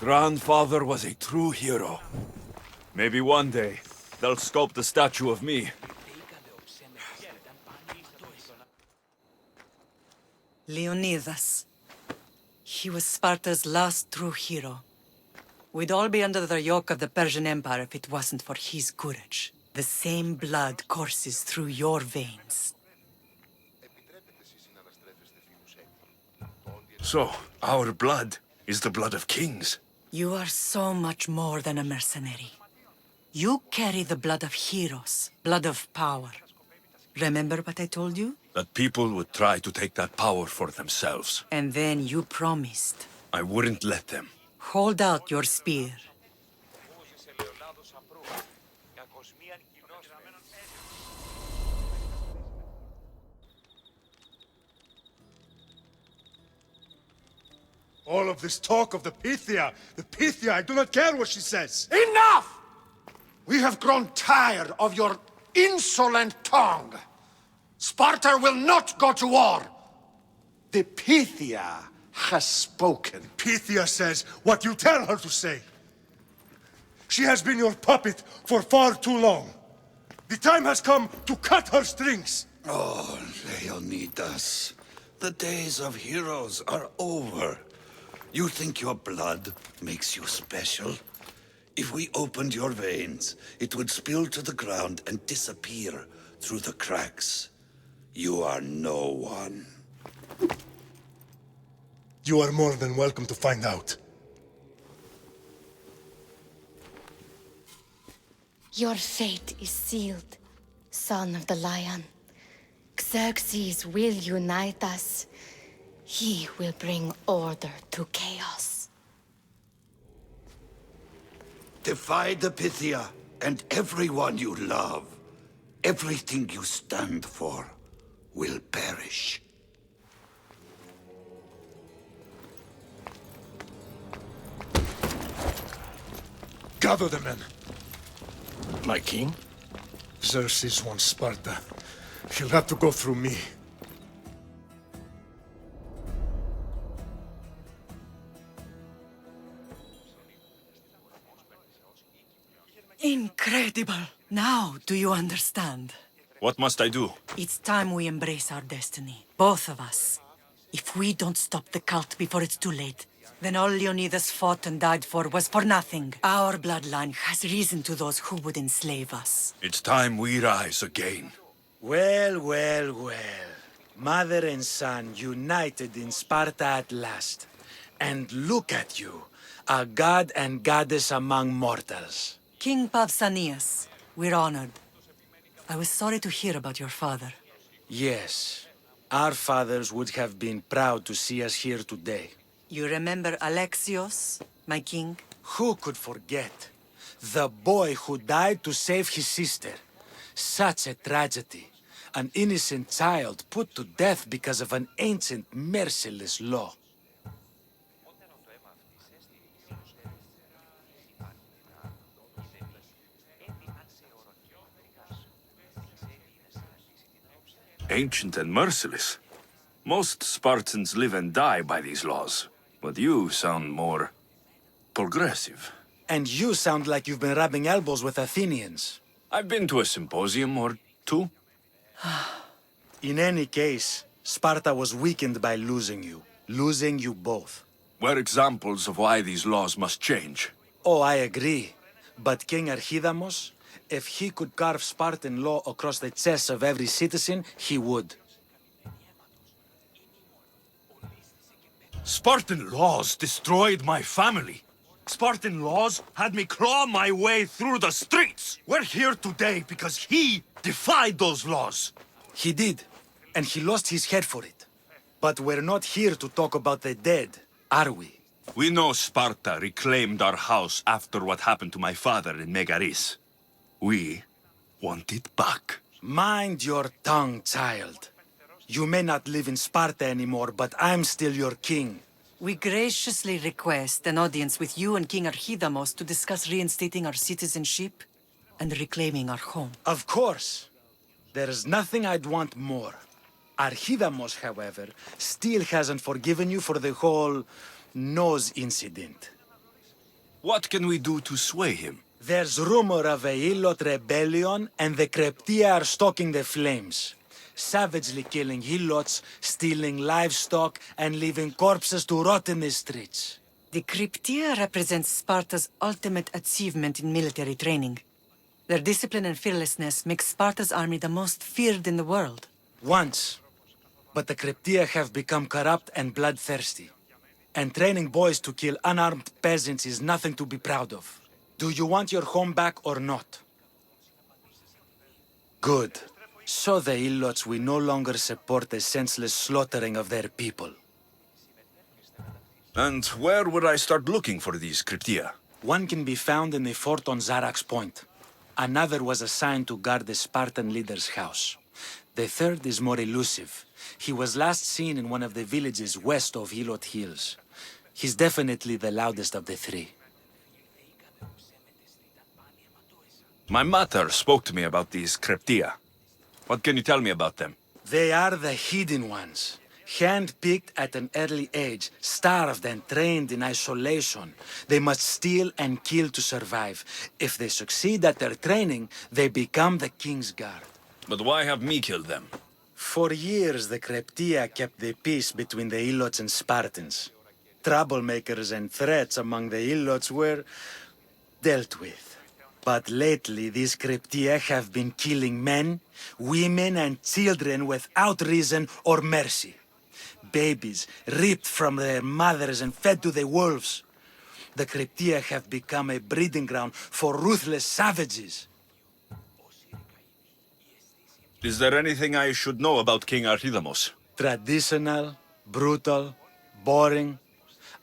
Grandfather was a true hero. Maybe one day, they'll sculpt a statue of me. Leônidas. He was Sparta's last true hero. We'd all be under the yoke of the Persian Empire if it wasn't for his courage. The same blood courses through your veins. So, our blood is the blood of kings. You are so much more than a mercenary. You carry the blood of heroes, blood of power. Remember what I told you? That people would try to take that power for themselves. And then you promised. I wouldn't let them. Hold out your spear. All of this talk of the Pythia, I do not care what she says. Enough! We have grown tired of your insolent tongue. Sparta will not go to war. The Pythia has spoken. Pythia says what you tell her to say. She has been your puppet for far too long. The time has come to cut her strings. Oh, Leônidas, the days of heroes are over. You think your blood makes you special? If we opened your veins, it would spill to the ground and disappear through the cracks. You are no one. You are more than welcome to find out. Your fate is sealed, son of the lion. Xerxes will unite us. He will bring order to chaos. Defy the Pythia and everyone you love. Everything you stand for will perish. Gather the men. My king? Xerxes wants Sparta. He'll have to go through me. Incredible! Now, do you understand? What must I do? It's time we embrace our destiny. Both of us. If we don't stop the cult before it's too late, then all Leônidas fought and died for was for nothing. Our bloodline has risen to those who would enslave us. It's time we rise again. Well, well, well. Mother and son united in Sparta at last. And look at you, a god and goddess among mortals. King Pausanias, we're honored. I was sorry to hear about your father. Yes, our fathers would have been proud to see us here today. You remember Alexios, my king? Who could forget? The boy who died to save his sister. Such a tragedy. An innocent child put to death because of an ancient, merciless law. Ancient and merciless. Most Spartans live and die by these laws. But you sound more progressive. And you sound like you've been rubbing elbows with Athenians. I've been to a symposium or two. In any case, Sparta was weakened by losing you both. We're examples of why these laws must change. Oh, I agree. But King Archidamos, if he could carve Spartan law across the chests of every citizen, he would. Spartan laws destroyed my family. Spartan laws had me claw my way through the streets. We're here today because he defied those laws. He did, and he lost his head for it. But we're not here to talk about the dead, are we? We know Sparta reclaimed our house after what happened to my father in Megaris. We want it back. Mind your tongue, child. You may not live in Sparta anymore, but I'm still your king. We graciously request an audience with you and King Archidamos to discuss reinstating our citizenship and reclaiming our home. Of course. There's nothing I'd want more. Archidamos, however, still hasn't forgiven you for the whole knows incident. What can we do to sway him? There's rumor of a Hilot rebellion, and the Kreptia are stoking the flames. Savagely killing Hilots, stealing livestock, and leaving corpses to rot in the streets. The Cryptia represents Sparta's ultimate achievement in military training. Their discipline and fearlessness make Sparta's army the most feared in the world. Once. But the Kreptia have become corrupt and bloodthirsty. And training boys to kill unarmed peasants is nothing to be proud of. Do you want your home back or not? Good. So the Ilots will no longer support the senseless slaughtering of their people. And where would I start looking for these cryptia? One can be found in the fort on Zarak's Point. Another was assigned to guard the Spartan leader's house. The third is more elusive. He was last seen in one of the villages west of Hilot Hills. He's definitely the loudest of the three. My mater spoke to me about these cryptia. What can you tell me about them? They are the hidden ones. Hand-picked at an early age, starved and trained in isolation. They must steal and kill to survive. If they succeed at their training, they become the king's guard. But why have me killed them? For years, the Kreptia kept the peace between the Ilots and Spartans. Troublemakers and threats among the Ilots were dealt with. But lately, these Kreptia have been killing men, women, and children without reason or mercy. Babies ripped from their mothers and fed to the wolves. The Kreptia have become a breeding ground for ruthless savages. Is there anything I should know about King Archidamos? Traditional, brutal, boring.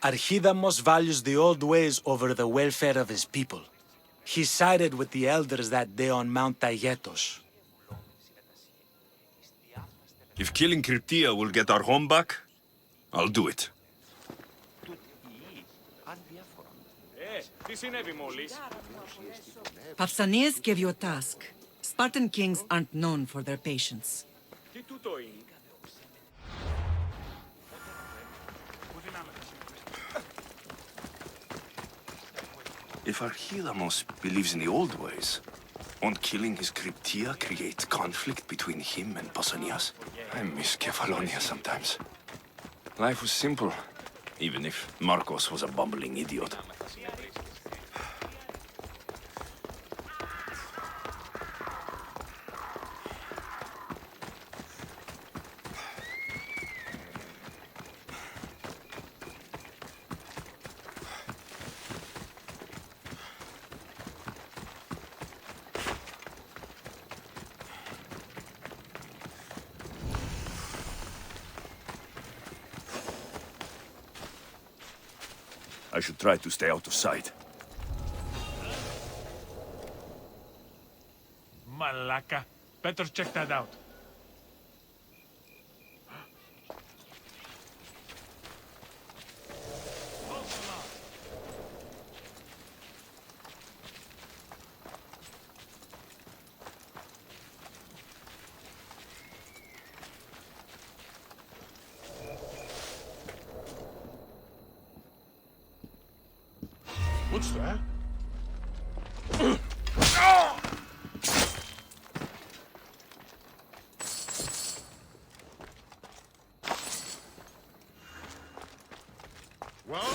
Archidamos values the old ways over the welfare of his people. He sided with the elders that day on Mount Taygetos. If killing Cryptia will get our home back, I'll do it. Pausanias gave you a task. Spartan kings aren't known for their patience. If Archidamos believes in the old ways, won't killing his Cryptia create conflict between him and Pausanias? I miss Kefalonia sometimes. Life was simple, even if Marcos was a bumbling idiot. I should try to stay out of sight. Malaka. Better check that out. What's that? Well,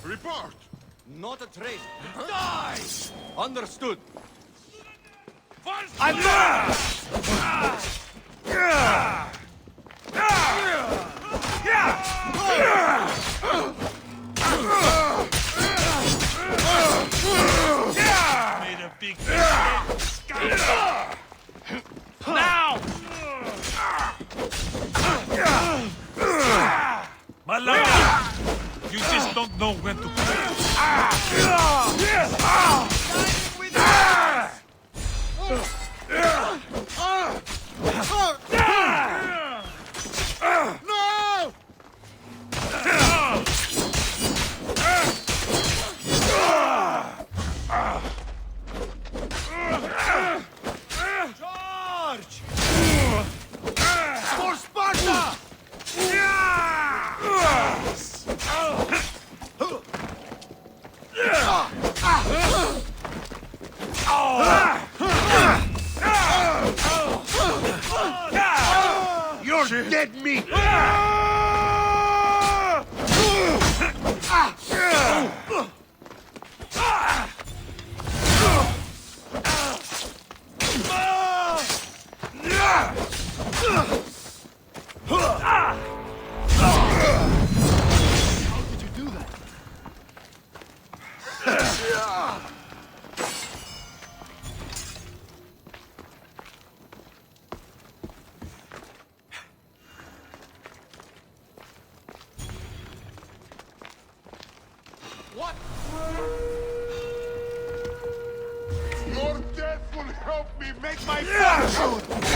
report. Not a trace. Die! Understood. Made a big mistake. Now! Malaka! You just don't know when to play. No! Charge! For Sparta! Your death will help me make my fortune!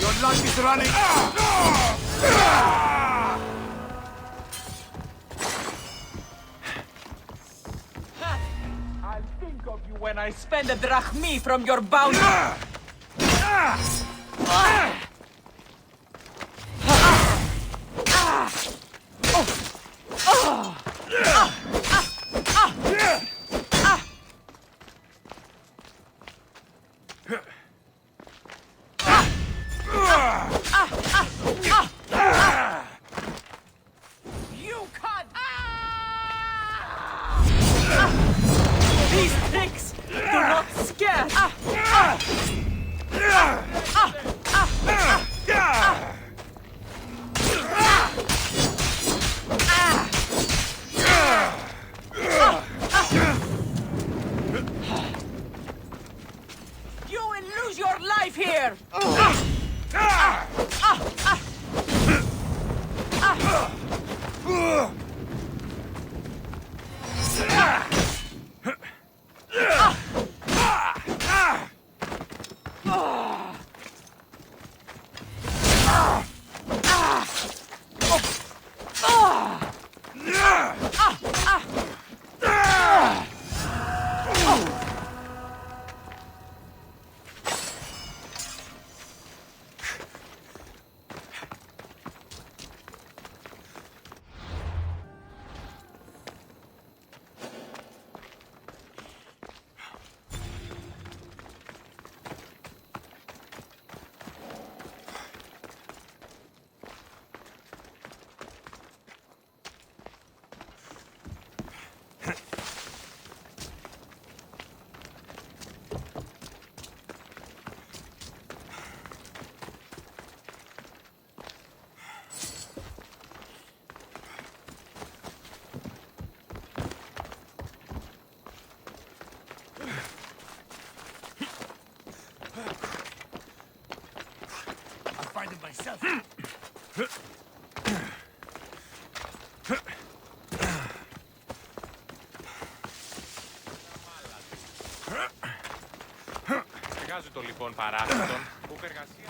Your luck is running. I'll think of you when I spend a drachmi from your bounty. You can't. These tricks do not scare. You will lose your life here. Εργάζω το λοιπόν παράθετον, που εργασία...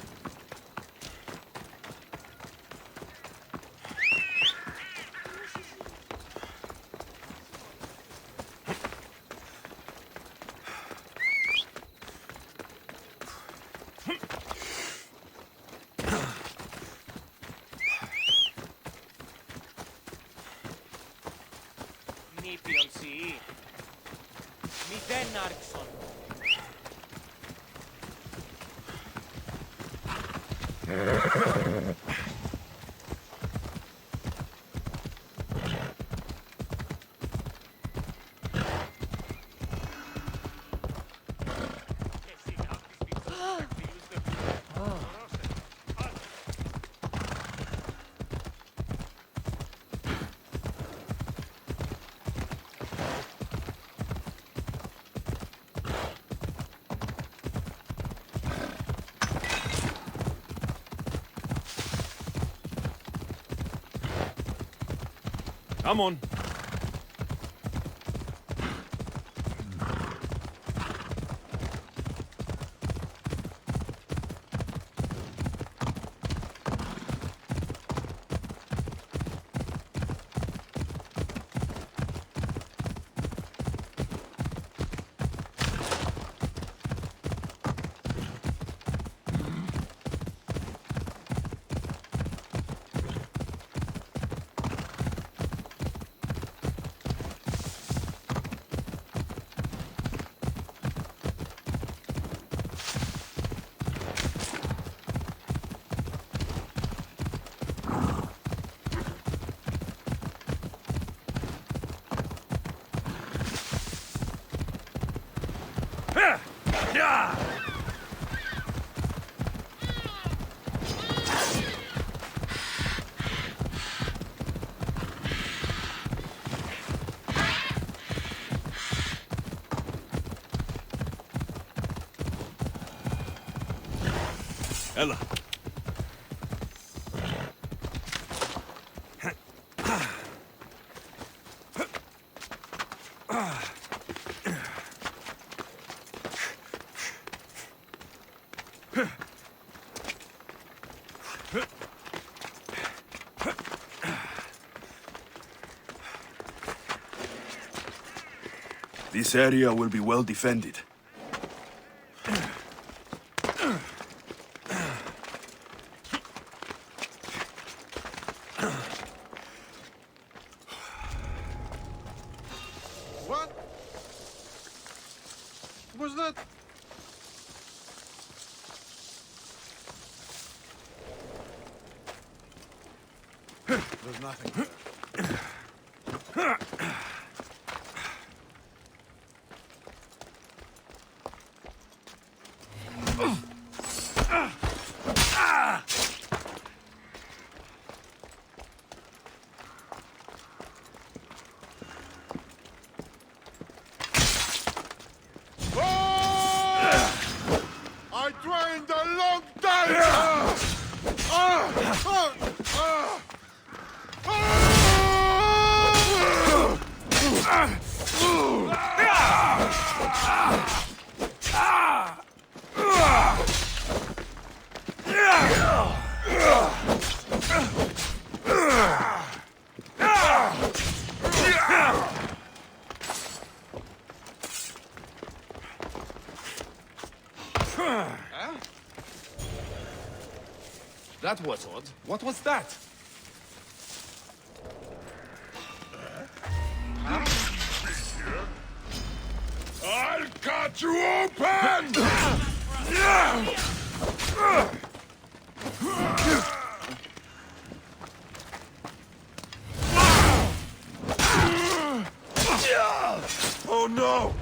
Νήπιον σιή, μηδέν άρξον. Come on. Ella. This area will be well defended. What? Was that? There's nothing. I trained a long time! That was odd. What was that? I'll cut you open! Oh no!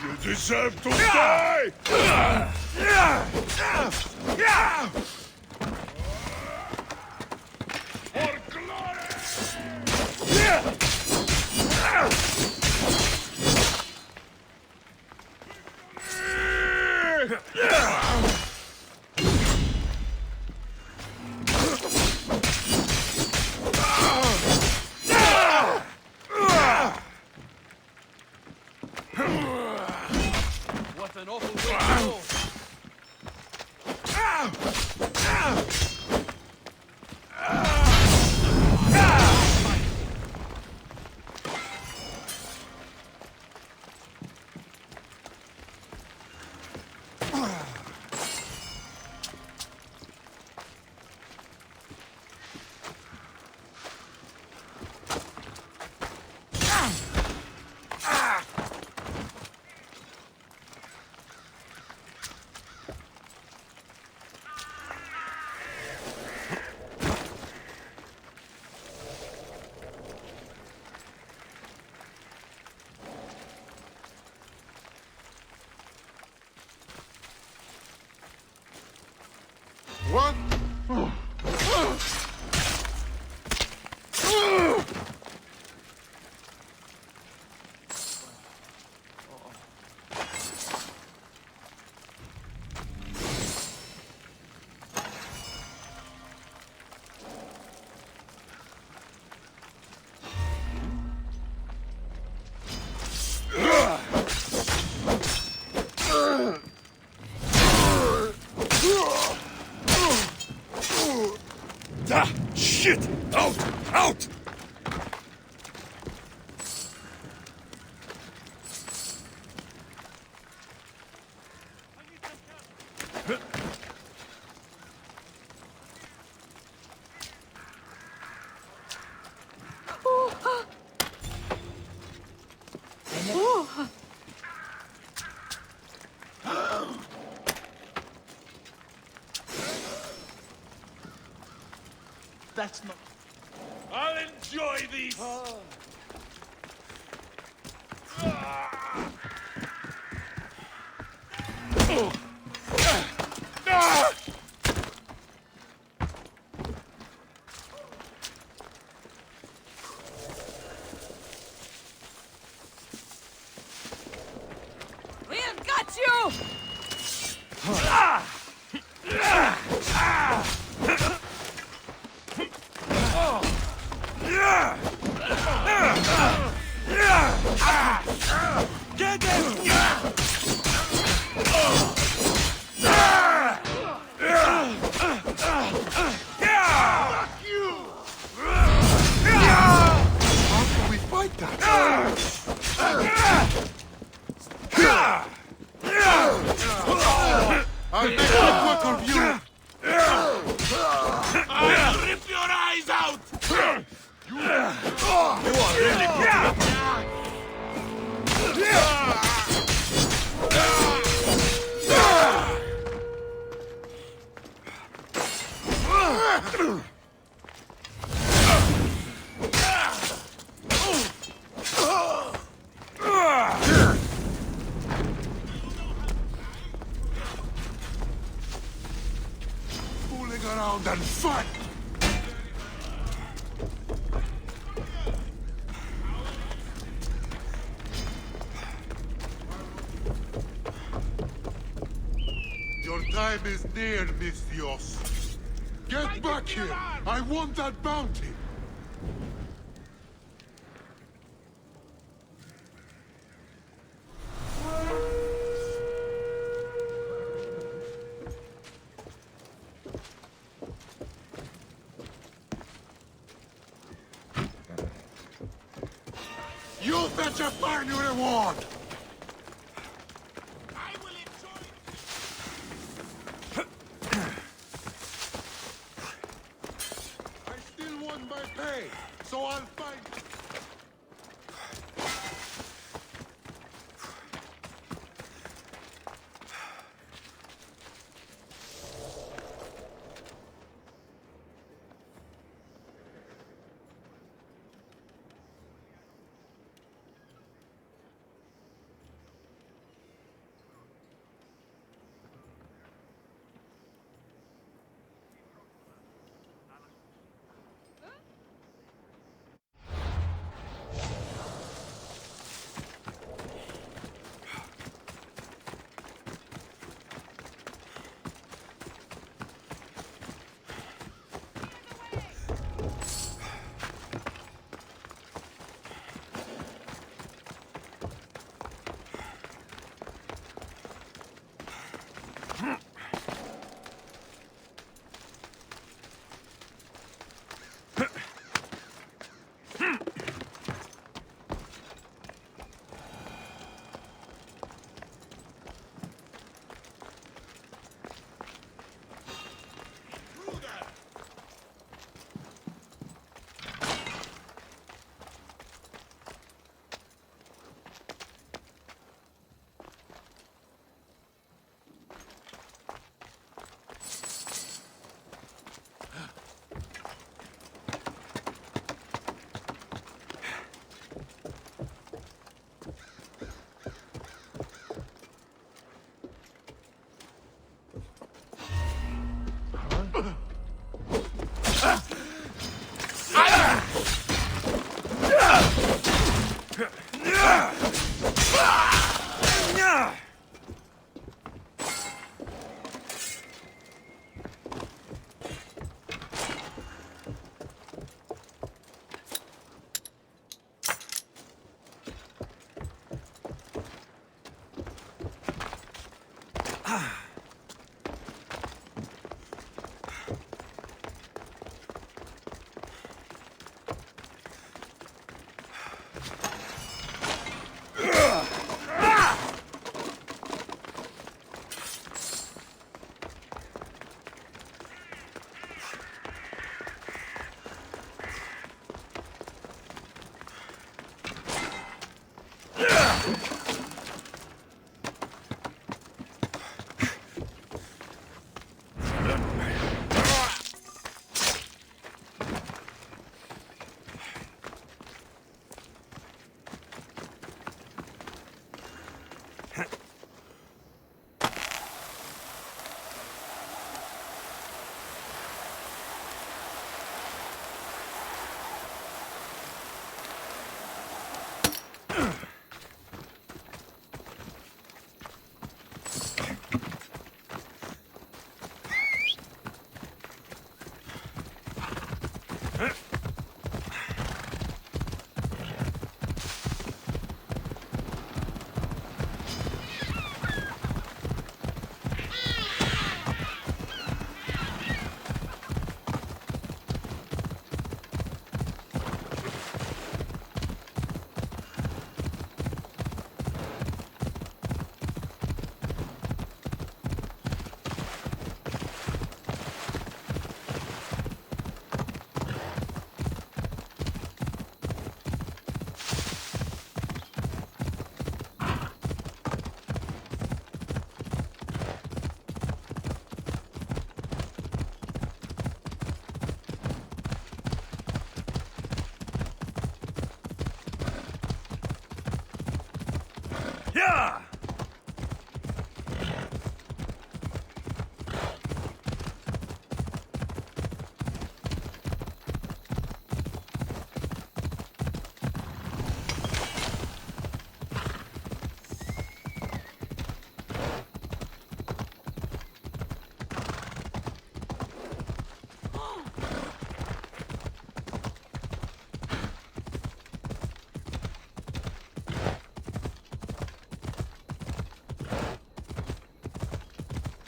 You deserve to die! For glory! What an awful way to go! What? Ah, shit! Out! Out! That's not... I'll enjoy these! hurts you! Get him! How can we fight that? I'll make a quick of you! I'll rip your eyes out! You are really putting Fooling around and fight! Your time is near, Misthios. Get back here! I want that bounty! You'll betcha find your reward! I will enjoy I still want my pay, so I'll find...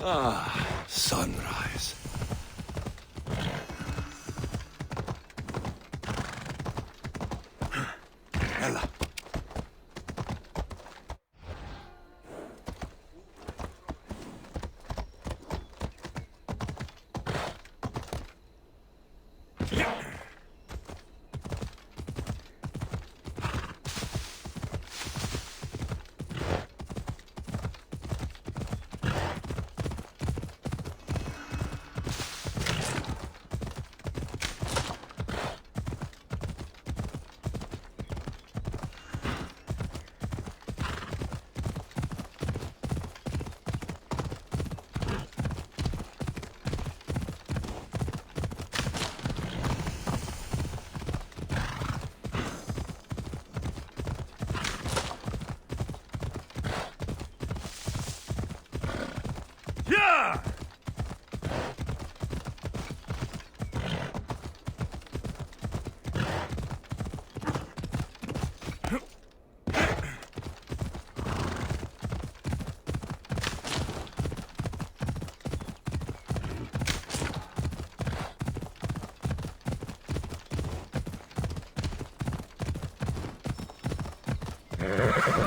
Sunrise. Ella.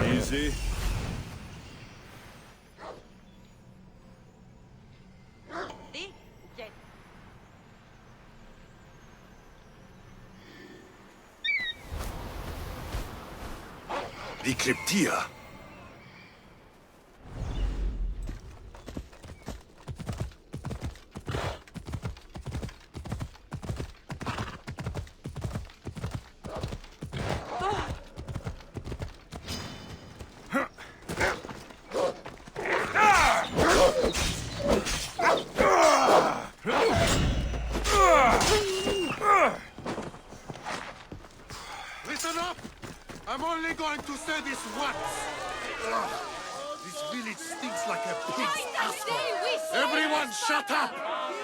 Easy. The Cryptia. Listen up! I'm only going to say this once. Ugh. This village stinks like a pig's asshole. Everyone shut up,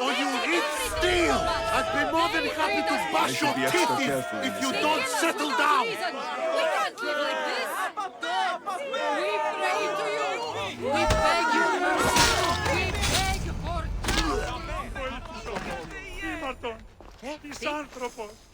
or you'll eat steel! I'd be more than happy to bash your teeth in if you don't settle down! We can't live like this! We pray to you! We beg you mercy! We beg for justice! Misanthropos!